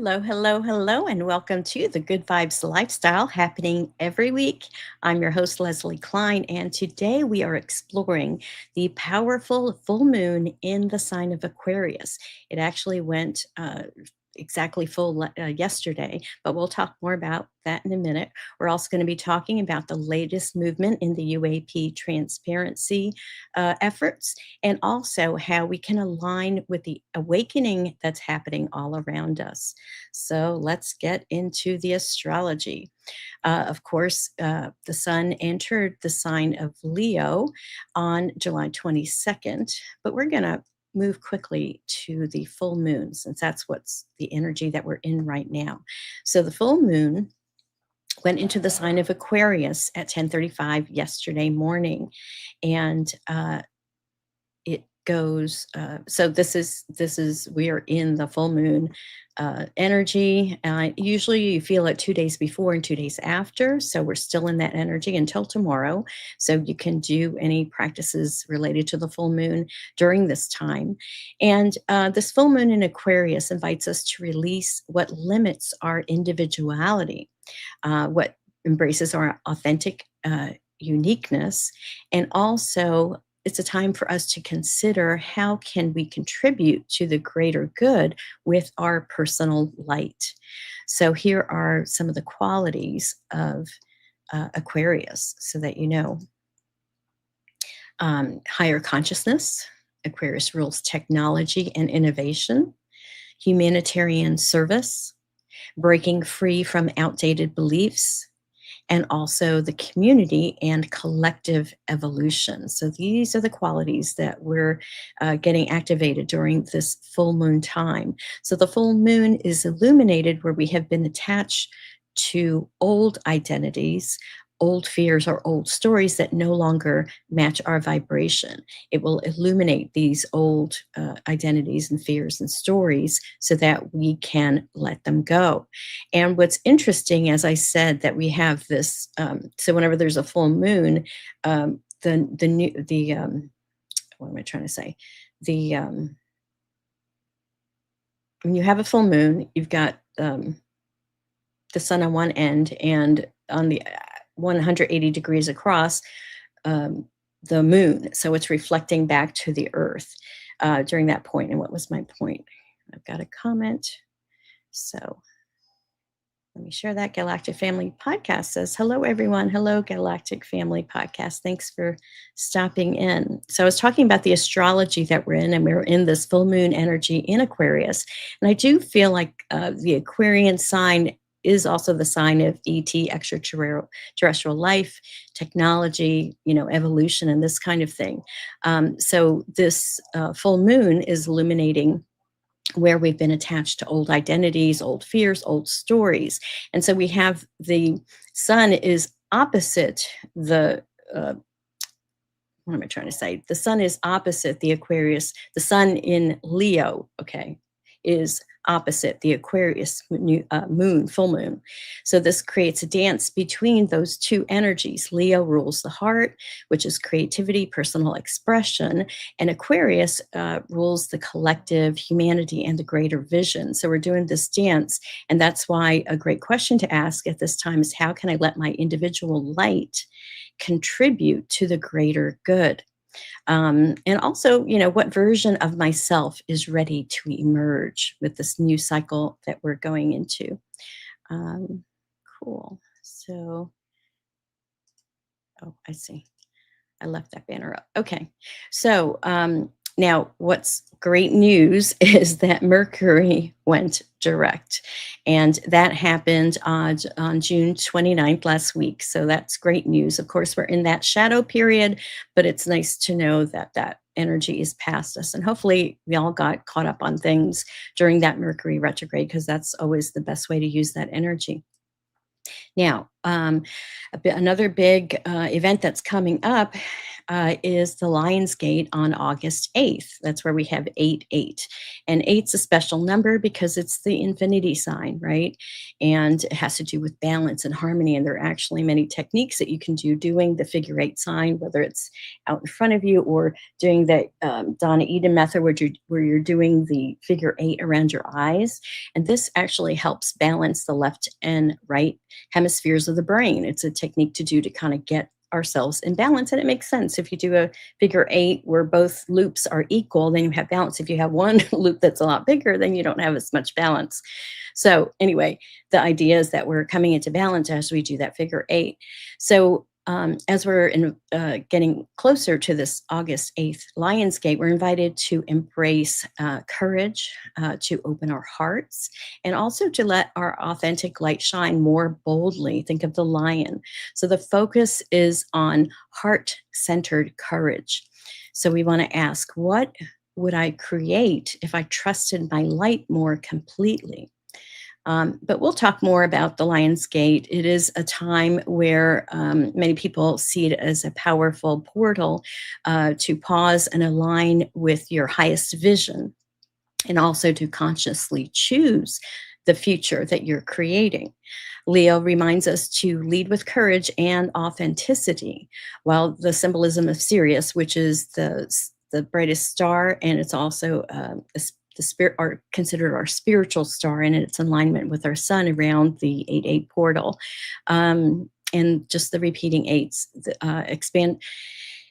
Hello, hello, hello, and welcome to the Good Vibes Lifestyle happening every week. I'm your host, Leslie Klein, and today we are exploring the powerful full moon in the sign of Aquarius. It actually went exactly yesterday, but we'll talk more about that in a minute. We're also going to be talking about the latest movement in the UAP transparency efforts and also how we can align with the awakening that's happening all around us. So let's get into the astrology. Of course, the sun entered the sign of Leo on July 22nd, but we're going to move quickly to the full moon since that's what's the energy that we're in right now. So the full moon went into the sign of Aquarius at 10:35 yesterday morning, and it goes so this is we are in the full moon energy. Usually you feel it 2 days before and 2 days after, so we're still in that energy until tomorrow. So you can do any practices related to the full moon during this time. And this full moon in Aquarius invites us to release what limits our individuality, what embraces our authentic uniqueness, and also it's a time for us to consider how can we contribute to the greater good with our personal light. So here are some of the qualities of Aquarius so that you know. Higher consciousness. Aquarius rules technology and innovation, humanitarian service, breaking free from outdated beliefs, and also the community and collective evolution. So these are the qualities that we're getting activated during this full moon time. So the full moon is illuminated where we have been attached to old identities, old fears, or old stories that no longer match our vibration. It will illuminate these old identities and fears and stories so that we can let them go. And what's interesting, as I said, that we have this. So whenever there's a full moon, what am I trying to say? The When you have a full moon, you've got the sun on one end, and on the 180 degrees across, the moon. So it's reflecting back to the earth during that point. And what was my point? I've got a comment. So let me share that. Galactic Family Podcast says, hello, everyone. Hello, Galactic Family Podcast. Thanks for stopping in. So I was talking about the astrology that we're in, and we're in this full moon energy in Aquarius. And I do feel like the Aquarian sign is also the sign of ET, extraterrestrial life, technology, evolution, and this kind of thing. So this full moon is illuminating where we've been attached to old identities, old fears, old stories. And so we have the sun is opposite what am I trying to say? The sun is opposite the Aquarius. The sun in Leo, okay, is opposite the Aquarius moon, full moon. So this creates a dance between those two energies. Leo rules the heart, which is creativity, personal expression, and Aquarius rules the collective, humanity, and the greater vision. So we're doing this dance, and that's why a great question to ask at this time is, how can I let my individual light contribute to the greater good? And also, what version of myself is ready to emerge with this new cycle that we're going into? Um, cool. So, oh, I see. I left that banner up. Okay. So now what's great news is that Mercury went direct. And that happened on June 29th last week. So that's great news. Of course, we're in that shadow period, but it's nice to know that that energy is past us. And hopefully we all got caught up on things during that Mercury retrograde, because that's always the best way to use that energy. Now, another big event that's coming up is the Lion's Gate on August 8th. That's where we have 8 8. And eight's a special number because it's the infinity sign, right? And it has to do with balance and harmony. And there are actually many techniques that you can do doing the figure eight sign, whether it's out in front of you or doing the Donna Eden method, where you're doing the figure eight around your eyes. And this actually helps balance the left and right hemispheres of the brain. It's a technique to do to kind of get ourselves in balance. And it makes sense. If you do a figure eight where both loops are equal, then you have balance. If you have one loop that's a lot bigger, then you don't have as much balance. So, anyway, the idea is that we're coming into balance as we do that figure eight. So, as we're getting closer to this August 8th Lionsgate, we're invited to embrace courage, to open our hearts, and also to let our authentic light shine more boldly. Think of the lion. So the focus is on heart centered courage. So we want to ask, what would I create if I trusted my light more completely? But we'll talk more about the Lion's Gate. It is a time where many people see it as a powerful portal to pause and align with your highest vision, and also to consciously choose the future that you're creating. Leo reminds us to lead with courage and authenticity, while the symbolism of Sirius, which is the brightest star, and it's also the spirit, are considered our spiritual star, and it's in alignment with our sun around the 8 8 portal. And just the repeating eights expand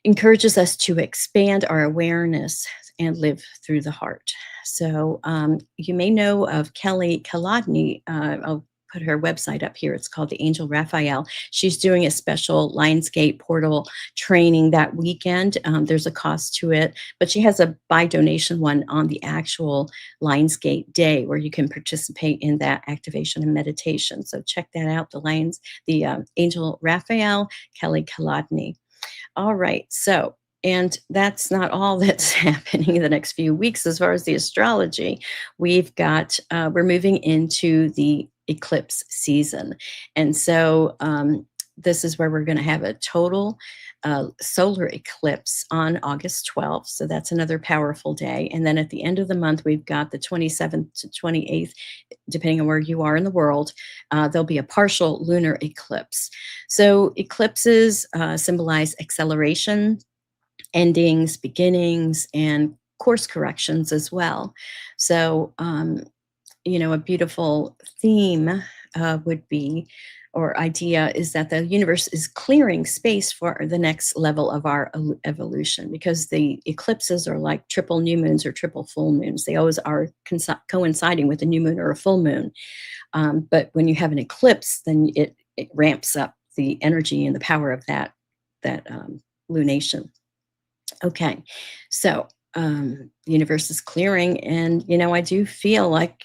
encourages us to expand our awareness and live through the heart. So you may know of Kelly Kalodny. I'll put her website up here. It's called the Angel Raphael. She's doing a special Lionsgate portal training that weekend. There's a cost to it, but she has a buy donation one on the actual Lionsgate day where you can participate in that activation and meditation. So check that out. The Angel Raphael, Kelly Kalodny. All right. So, and that's not all that's happening in the next few weeks as far as the astrology. We're moving into the eclipse season. And so, this is where we're going to have a total solar eclipse on August 12th. So that's another powerful day. And then at the end of the month, we've got the 27th to 28th, depending on where you are in the world. There'll be a partial lunar eclipse. So eclipses symbolize acceleration, endings, beginnings, and course corrections as well. So, a beautiful theme would be, or idea is, that the universe is clearing space for the next level of our evolution, because the eclipses are like triple new moons or triple full moons. They always are coinciding with a new moon or a full moon. But when you have an eclipse, then it ramps up the energy and the power of that lunation. Okay, so the universe is clearing, and I do feel like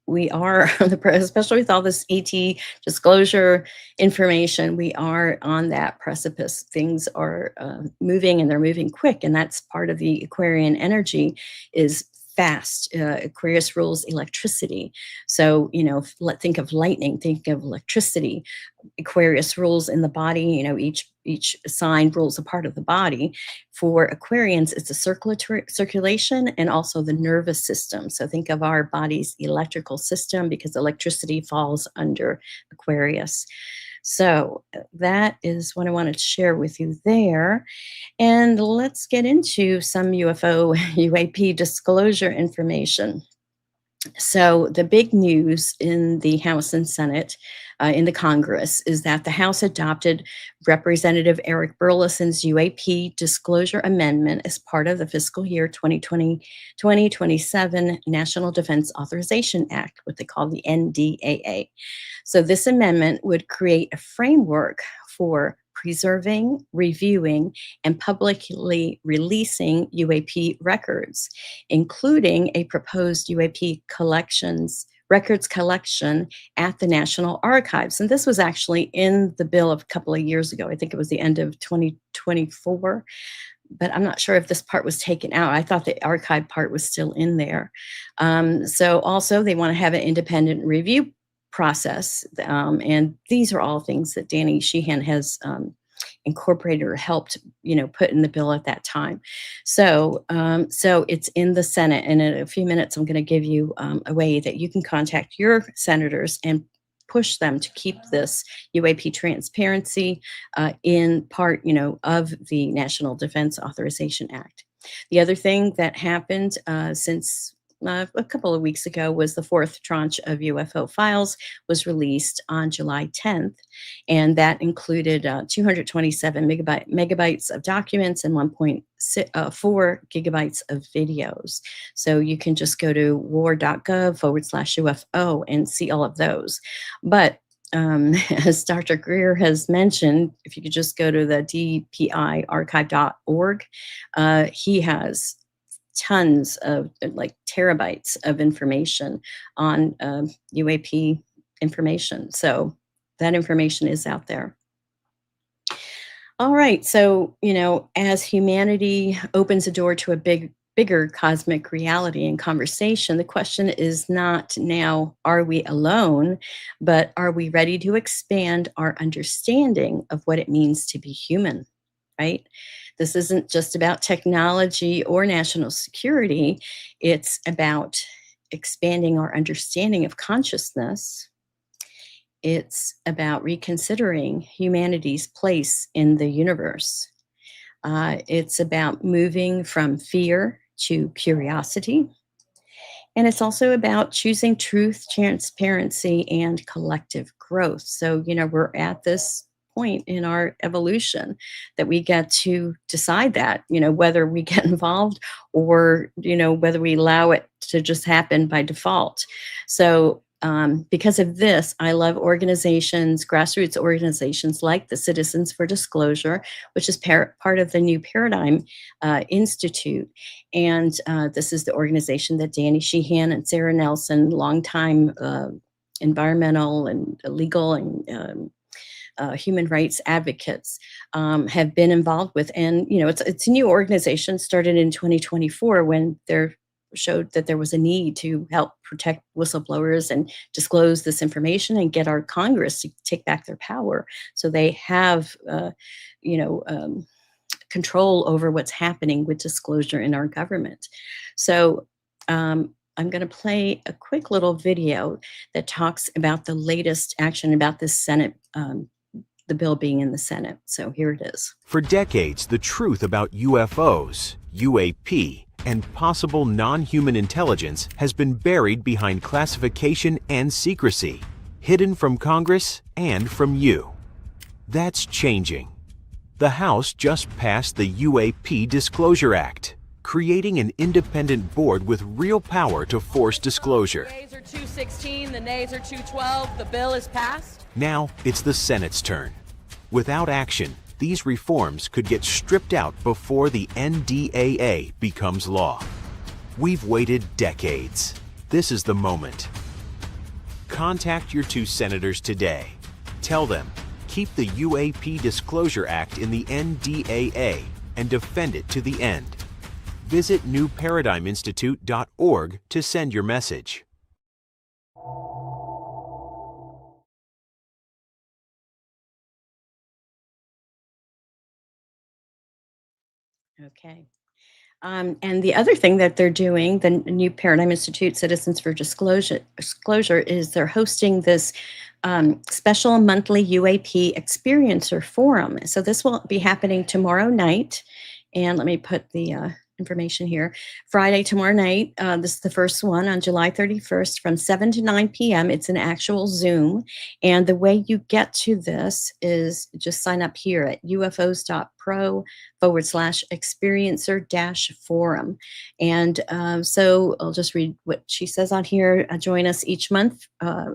we are especially with all this ET disclosure information, we are on that precipice. Things are moving, and they're moving quick, and that's part of the Aquarian energy is fast. Aquarius rules electricity. So, think of lightning, think of electricity. Aquarius rules in the body, each sign rules a part of the body. For Aquarians, it's a circulation and also the nervous system. So think of our body's electrical system, because electricity falls under Aquarius. So that is what I wanted to share with you there. And let's get into some UFO UAP disclosure information. So, the big news in the House and Senate, in the Congress, is that the House adopted Representative Eric Burleson's UAP Disclosure Amendment as part of the fiscal year 2027 National Defense Authorization Act, what they call the NDAA. So, this amendment would create a framework for preserving, reviewing, and publicly releasing UAP records, including a proposed UAP records collection at the National Archives. And this was actually in the bill of a couple of years ago. I think it was the end of 2024, but I'm not sure if this part was taken out. I thought the archive part was still in there. So also they want to have an independent review process. And these are all things that Danny Sheehan has incorporated or helped, put in the bill at that time. So it's in the Senate, and in a few minutes, I'm going to give you a way that you can contact your senators and push them to keep this UAP transparency in part, of the National Defense Authorization Act. The other thing that happened since a couple of weeks ago was the fourth tranche of UFO files was released on July 10th, and that included 227 megabytes of documents and 1.4 gigabytes of videos. So you can just go to war.gov/UFO and see all of those. But as Dr. Greer has mentioned, if you could just go to the dpiarchive.org, he has tons of like terabytes of information on UAP information. So that information is out there. All right. So, as humanity opens a door to a bigger cosmic reality and conversation, the question is not now, are we alone, but are we ready to expand our understanding of what it means to be human, right? This isn't just about technology or national security. It's about expanding our understanding of consciousness. It's about reconsidering humanity's place in the universe. It's about moving from fear to curiosity. And it's also about choosing truth, transparency, and collective growth. So, we're at this point in our evolution that we get to decide that, whether we get involved or, whether we allow it to just happen by default. So, because of this, I love organizations, grassroots organizations like the Citizens for Disclosure, which is part of the New Paradigm Institute. And this is the organization that Danny Sheehan and Sarah Nelson, longtime environmental and legal and human rights advocates, have been involved with. And, it's a new organization, started in 2024 when they're showed that there was a need to help protect whistleblowers and disclose this information and get our Congress to take back their power. So they have, control over what's happening with disclosure in our government. So I'm going to play a quick little video that talks about the latest action about this Senate, the bill being in the Senate. So here it is. For decades, the truth about UFOs, UAP, and possible non-human intelligence has been buried behind classification and secrecy, hidden from Congress and from you. That's changing. The House just passed the UAP Disclosure Act, creating an independent board with real power to force disclosure. The yeas are 216, the nays are 212, the bill is passed. Now it's the Senate's turn. Without action, these reforms could get stripped out before the NDAA becomes law. We've waited decades. This is the moment. Contact your two senators today. Tell them, keep the UAP Disclosure Act in the NDAA and defend it to the end. Visit newparadigminstitute.org to send your message. Okay. And the other thing that they're doing, the New Paradigm Institute Citizens for Disclosure, is they're hosting this special monthly UAP Experiencer Forum. So this will be happening tomorrow night. And let me put the information here. Friday, tomorrow night, this is the first one on July 31st from 7 to 9 p.m. It's an actual Zoom. And the way you get to this is just sign up here at ufos.pro/experiencer-forum. And so I'll just read what she says on here. Join us each month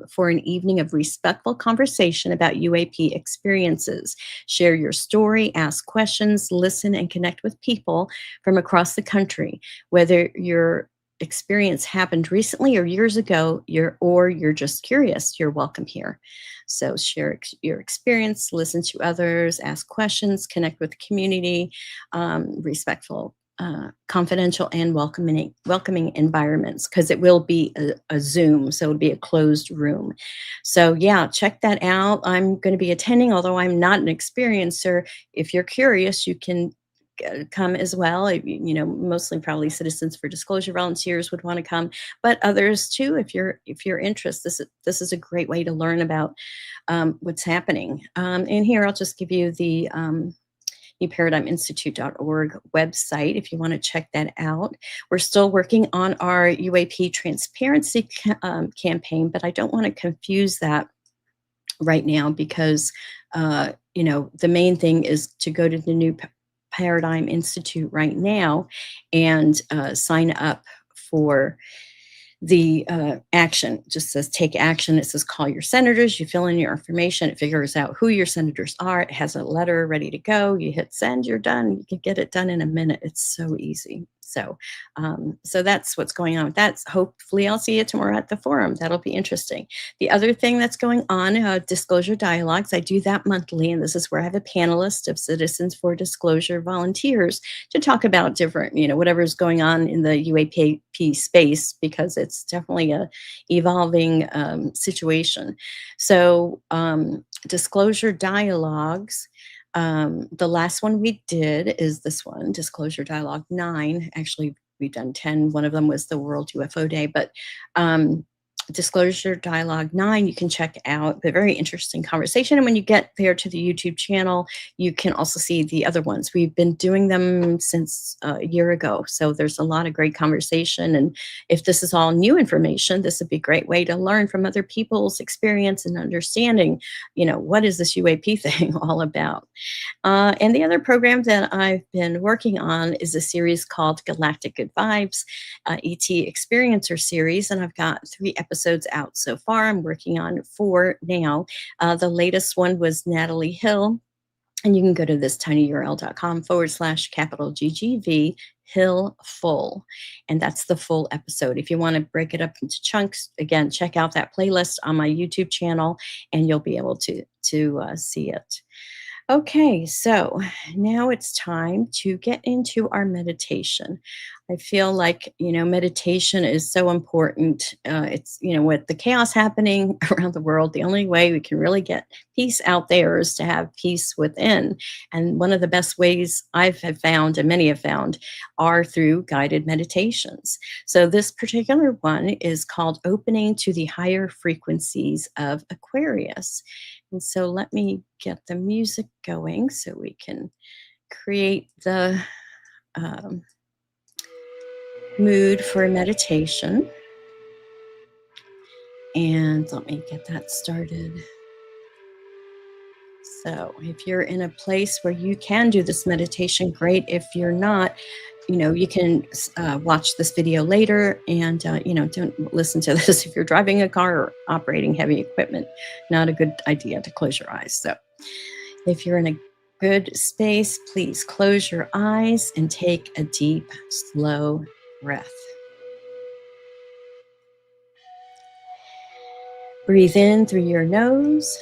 for an evening of respectful conversation about UAP experiences. Share your story, ask questions, listen, and connect with people from across the country. Whether your experience happened recently or years ago, you're just curious, you're welcome here. So share your experience, listen to others, ask questions, connect with the community, respectful confidential and welcoming environments, because it will be a Zoom, so it'll be a closed room. So yeah, check that out. I'm going to be attending, although I'm not an experiencer. If you're curious, you can come as well. Mostly probably Citizens for Disclosure volunteers would want to come, but others too. If you're interested, this is a great way to learn about what's happening. And here I'll just give you the newparadigminstitute.org website if you want to check that out. We're still working on our UAP transparency campaign, but I don't want to confuse that right now, because the main thing is to go to the New Paradigm Institute right now and sign up for the action. It just says take action. It says call your senators. You fill in your information. It figures out who your senators are. It has a letter ready to go. You hit send, you're done. You can get it done in a minute. It's so easy. So that's what's going on with that. Hopefully I'll see you tomorrow at the forum. That'll be interesting. The other thing that's going on, disclosure dialogues. I do that monthly, and this is where I have a panelist of Citizens for Disclosure volunteers to talk about different, whatever's going on in the UAP space, because it's definitely a evolving situation. So disclosure dialogues. The last one we did is this one, Disclosure Dialogue 9. Actually, we've done 10. One of them was the World UFO Day, but Disclosure Dialogue 9, you can check out the very interesting conversation. And when you get there to the YouTube channel, you can also see the other ones. We've been doing them since a year ago. So there's a lot of great conversation. And if this is all new information, this would be a great way to learn from other people's experience and understanding, what is this UAP thing all about? And the other program that I've been working on is a series called Galactic Good Vibes, ET Experiencer series. And I've got 3 episodes out so far. I'm working on 4 now. The latest one was Natalie Hill. And you can go to thistinyurl.com/capital GGV Hill Full. And that's the full episode. If you want to break it up into chunks, again, check out that playlist on my YouTube channel and you'll be able to see it. Okay, so now it's time to get into our meditation. I feel like, meditation is so important. It's, with the chaos happening around the world, the only way we can really get peace out there is to have peace within. And one of the best ways I've found, and many have found, are through guided meditations. So this particular one is called Opening to the Higher Frequencies of Aquarius. And so let me get the music going so we can create the mood for meditation. And let me get that started. So if you're in a place where you can do this meditation, great. If you're not, you can watch this video later and, don't listen to this if you're driving a car or operating heavy equipment. Not a good idea to close your eyes. So if you're in a good space, please close your eyes and take a deep, slow breath. Breathe in through your nose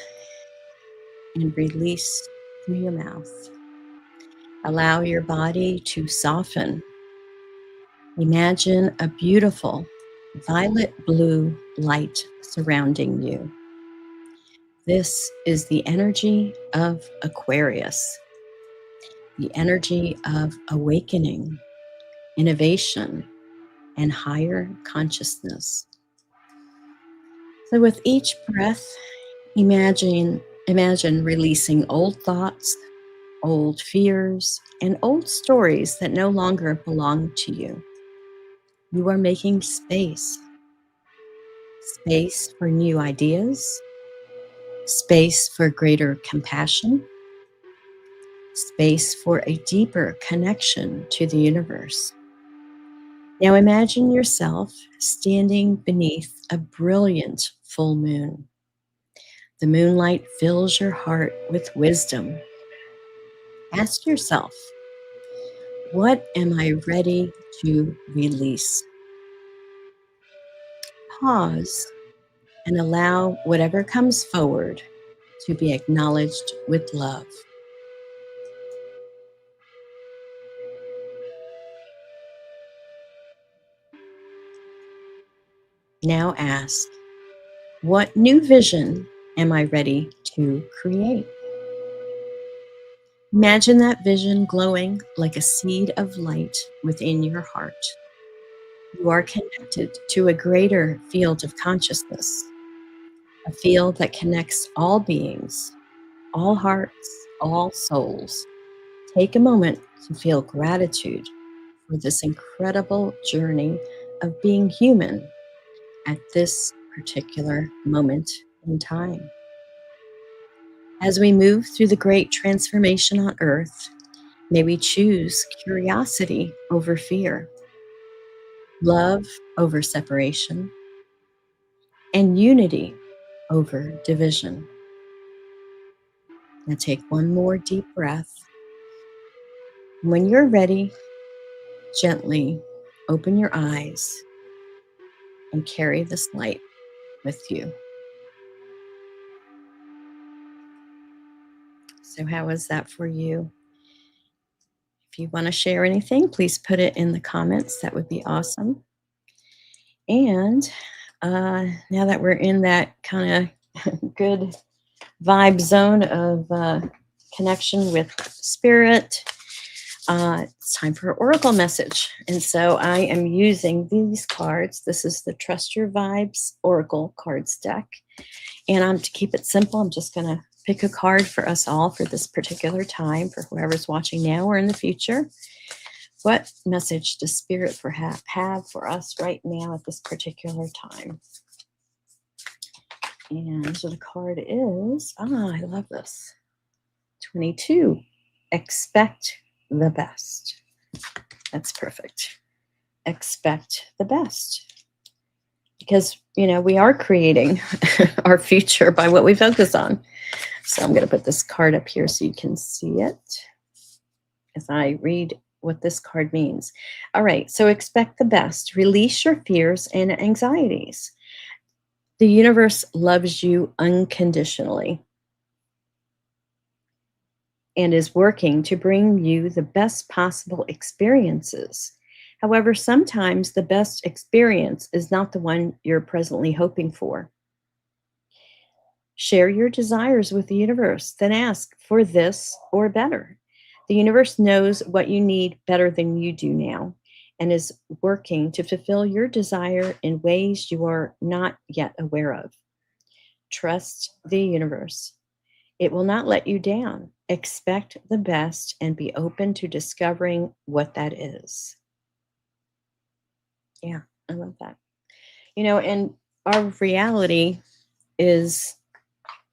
and release through your mouth. Allow your body to soften. Imagine a beautiful violet blue light surrounding you. This is the energy of Aquarius, the energy of awakening, innovation, and higher consciousness. So with each breath, imagine releasing old thoughts, old fears, and old stories that no longer belong to you. You are making space for new ideas, space for greater compassion, space for a deeper connection to the universe. Now imagine yourself standing beneath a brilliant full moon. The moonlight fills your heart with wisdom. Ask yourself, what am I ready to release? Pause and allow whatever comes forward to be acknowledged with love. Now ask, what new vision am I ready to create? Imagine that vision glowing like a seed of light within your heart. You are connected to a greater field of consciousness, a field that connects all beings, all hearts, all souls. Take a moment to feel gratitude for this incredible journey of being human at this particular moment in time. As we move through the great transformation on Earth, may we choose curiosity over fear, love over separation, and unity over division. Now take one more deep breath. When you're ready, gently open your eyes and carry this light with you. So, how was that for you? If you want to share anything, please put it in the comments. That would be awesome. And now that we're in that kind of good vibe zone of connection with spirit, it's time for Oracle message. And so I am using these cards. This is the Trust Your Vibes Oracle cards deck. And to keep it simple, I'm just going to pick a card for us all for this particular time, for whoever's watching now or in the future. What message does Spirit have for us right now at this particular time? And so the card is, I love this, 22, expect the best. That's perfect. Expect the best. Because, we are creating our future by what we focus on. So I'm going to put this card up here so you can see it as I read what this card means. All right, so expect the best. Release your fears and anxieties. The universe loves you unconditionally and is working to bring you the best possible experiences. However, sometimes the best experience is not the one you're presently hoping for. Share your desires with the universe, then ask for this or better. The universe knows what you need better than you do now and is working to fulfill your desire in ways you are not yet aware of. Trust the universe. It will not let you down. Expect the best and be open to discovering what that is. Yeah, I love that. And our reality is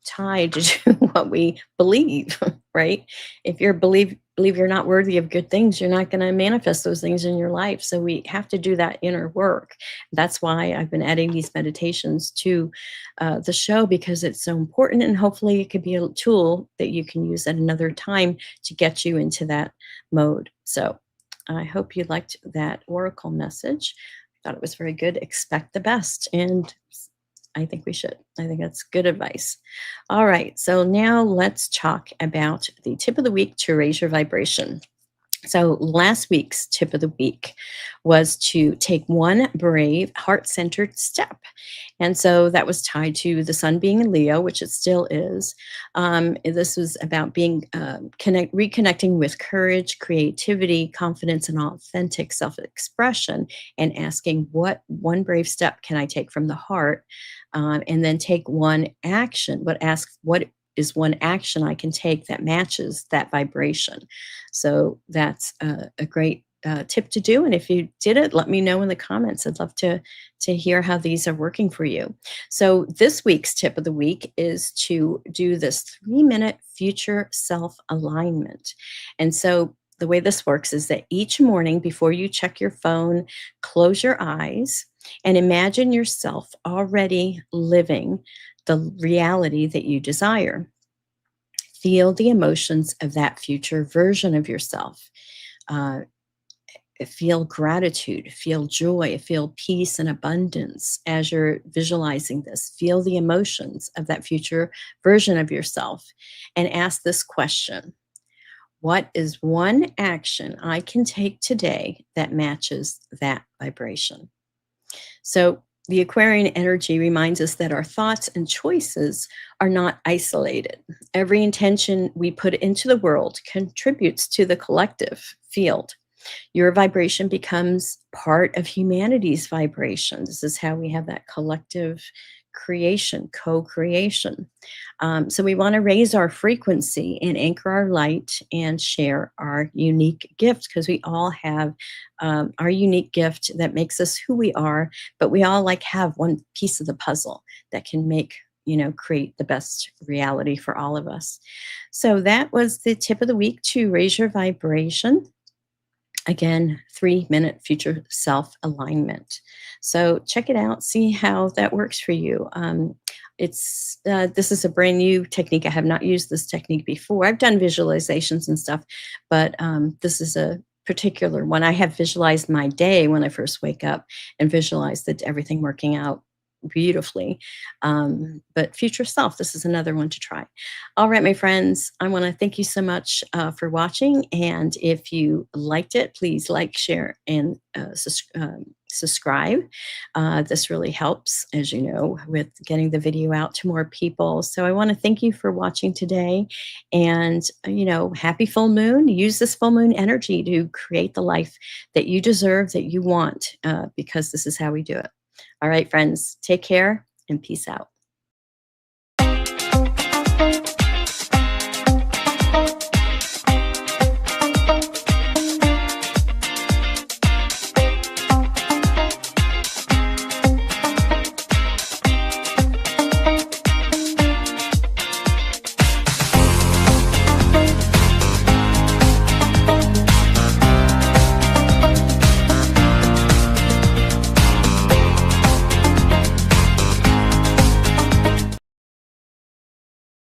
tied to what we believe, right? If you believe you're not worthy of good things, you're not going to manifest those things in your life. So we have to do that inner work. That's why I've been adding these meditations to the show, because it's so important, and hopefully it could be a tool that you can use at another time to get you into that mode. So I hope you liked that oracle message. I thought it was very good. Expect the best, and I think we should. I think that's good advice. All right. So now let's talk about the tip of the week to raise your vibration. So last week's tip of the week was to take one brave, heart-centered step. And so that was tied to the sun being in Leo, which it still is. This was about being reconnecting with courage, creativity, confidence, and authentic self-expression, and asking, what one brave step can I take from the heart? And then take one action, but ask, what is one action I can take that matches that vibration? So that's a great tip to do. And if you did it, let me know in the comments. I'd love to hear how these are working for you. So this week's tip of the week is to do this 3-minute future self alignment. And so the way this works is that each morning before you check your phone, close your eyes and imagine yourself already living the reality that you desire. Feel the emotions of that future version of yourself. Uh, Feel gratitude, feel joy, feel peace and abundance as you're visualizing this. Feel the emotions of that future version of yourself and ask this question: what is one action I can take today that matches that vibration? So The Aquarian energy reminds us that our thoughts and choices are not isolated. Every intention we put into the world contributes to the collective field. Your vibration becomes part of humanity's vibration. This is how we have that collective creation, co creation. So we want to raise our frequency and anchor our light and share our unique gift because we all have our unique gift that makes us who we are, but we all like have one piece of the puzzle that can make create the best reality for all of us. So that was the tip of the week to raise your vibration. Again, 3-minute future self alignment. So check it out, see how that works for you. This is a brand new technique. I have not used this technique before. I've done visualizations and stuff, but this is a particular one. I have visualized my day when I first wake up and visualized that everything working out beautifully. But future self, this is another one to try. All right, my friends, I want to thank you so much for watching. And if you liked it, please like, share, and subscribe. This really helps, as you know, with getting the video out to more people. So I want to thank you for watching today. And, happy full moon. Use this full moon energy to create the life that you deserve, that you want, because this is how we do it. All right, friends, take care and peace out.